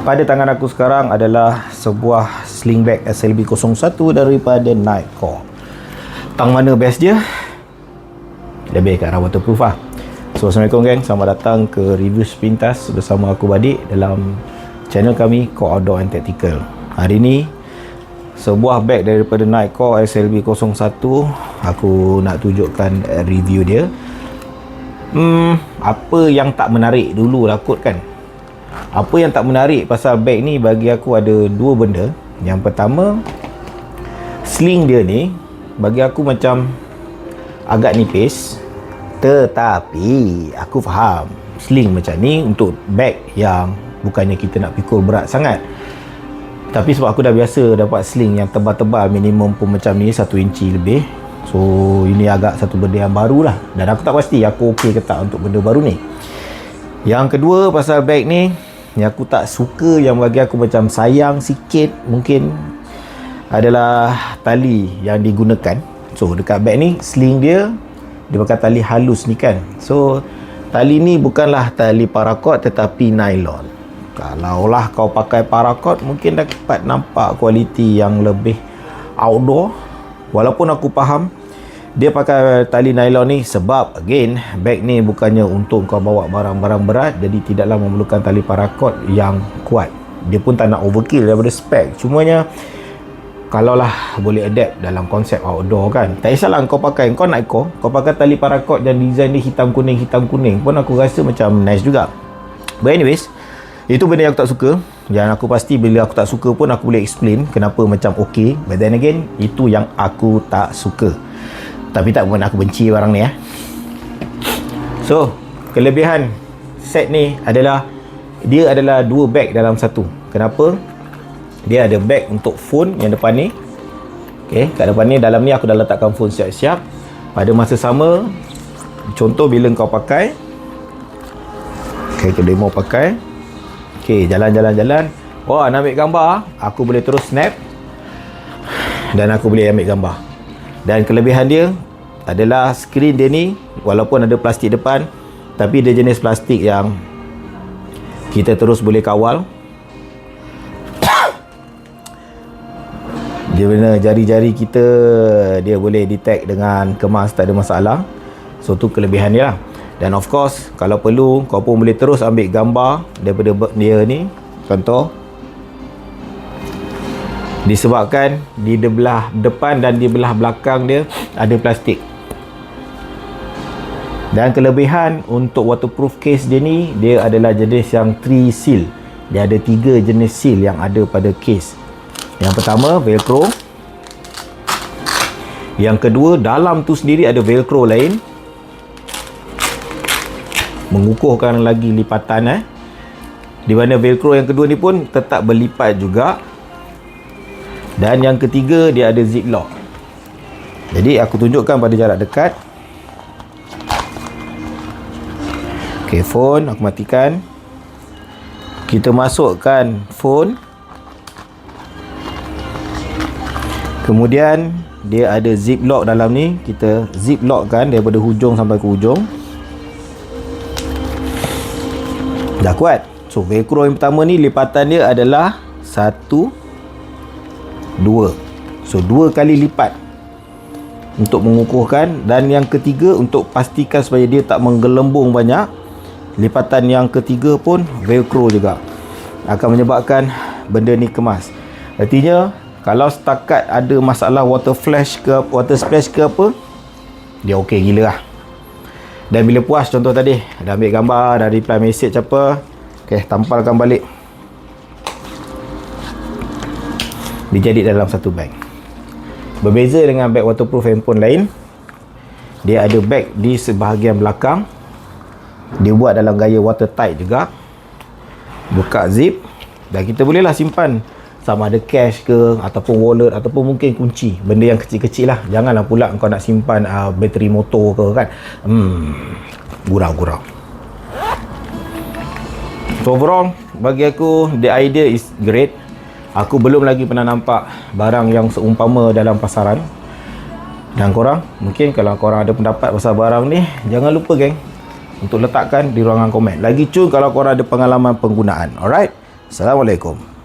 Pada tangan aku sekarang adalah sebuah sling bag SLB01 daripada Nightcore. Tang mana best dia? Lebih ke arah waterproof lah. So, Assalamualaikum geng, selamat datang ke review sepintas bersama aku Badik dalam channel kami Core Outdoor and Tactical. Hari ni sebuah bag daripada Nightcore SLB01, aku nak tunjukkan review dia. Apa yang tak menarik dulu lah kot kan. Apa yang tak menarik pasal bag ni, bagi aku ada dua benda. Yang pertama, sling dia ni bagi aku macam agak nipis. Tetapi aku faham sling macam ni untuk bag yang bukannya kita nak pikul berat sangat. Tapi sebab aku dah biasa dapat sling yang tebal-tebal, minimum pun macam ni 1 inci lebih. So ini agak satu benda yang baru lah. Dan aku tak pasti aku okey ke tak untuk benda baru ni. Yang kedua pasal bag ni, yang aku tak suka, yang bagi aku macam sayang sikit mungkin, adalah tali yang digunakan. So dekat bag ni, sling dia pakai tali halus ni kan. So tali ni bukanlah tali paracord tetapi nylon. Kalaulah kau pakai paracord, mungkin dapat nampak kualiti yang lebih outdoor. Walaupun aku faham dia pakai tali nylon ni sebab again, bag ni bukannya untuk kau bawa barang-barang berat, jadi tidaklah memerlukan tali paracord yang kuat. Dia pun tak nak overkill daripada spek. Cumanya kalaulah boleh adapt dalam konsep outdoor kan, tak kisahlah kau pakai, kau nak kau pakai tali paracord dan design dia hitam kuning pun aku rasa macam nice juga. But anyways, itu benda yang aku tak suka. Yang aku pasti bila aku tak suka pun aku boleh explain kenapa macam okay. But then again, itu yang aku tak suka. Tapi tak pun aku benci barang ni . So, kelebihan set ni adalah dia adalah dua bag dalam satu. Kenapa? Dia ada bag untuk phone yang depan ni. Okay, kat depan ni, dalam ni aku dah letakkan phone siap-siap. Pada masa sama, contoh bila kau pakai, okay, kita demo pakai. Okay, jalan-jalan. Wah, nak ambil gambar, aku boleh terus snap dan aku boleh ambil gambar. Dan kelebihan dia adalah skrin dia ni walaupun ada plastik depan, tapi dia jenis plastik yang kita terus boleh kawal. Dia benar jari-jari kita, dia boleh detect dengan kemas, tak ada masalah. So tu kelebihan dia lah. Dan of course, kalau perlu kau pun boleh terus ambil gambar daripada dia ni. Contoh, disebabkan di belah depan dan di belah belakang dia ada plastik. Dan kelebihan untuk waterproof case dia ni, dia adalah jenis yang 3 seal. Dia ada 3 jenis seal yang ada pada case. Yang pertama, velcro. Yang kedua, dalam tu sendiri ada velcro lain, mengukuhkan lagi lipatan di mana velcro yang kedua ni pun tetap berlipat juga. Dan yang ketiga, dia ada zip lock. Jadi aku tunjukkan pada jarak dekat. Okay, phone aku matikan. Kita masukkan phone. Kemudian dia ada zip lock dalam ni. Kita zip lock kan daripada hujung sampai ke hujung. Dah kuat. So velcro yang pertama ni, lipatan dia adalah 1, 2. So 2 kali lipat untuk mengukuhkan. Dan yang ketiga, untuk pastikan supaya dia tak menggelembung banyak, lipatan yang ketiga pun velcro juga, akan menyebabkan benda ni kemas. Artinya kalau setakat ada masalah water flash ke water splash ke apa, dia okey gila lah. Dan bila puas, contoh tadi dah ambil gambar, dah reply message apa, okay, tampalkan balik, dijadi dalam satu bag. Berbeza dengan bag waterproof handphone lain, dia ada bag di sebahagian belakang. Dia buat dalam gaya watertight juga. Buka zip dan kita bolehlah simpan sama ada cash ke, ataupun wallet, ataupun mungkin kunci. Benda yang kecil-kecil lah. Janganlah pula kau nak simpan bateri motor ke kan. Gurau-gurau. So overall, bagi aku, the idea is great. Aku belum lagi pernah nampak barang yang seumpama dalam pasaran. Dan korang, mungkin kalau korang ada pendapat pasal barang ni, jangan lupa geng untuk letakkan di ruangan komen. Lagi cun kalau korang ada pengalaman penggunaan. Alright? Assalamualaikum.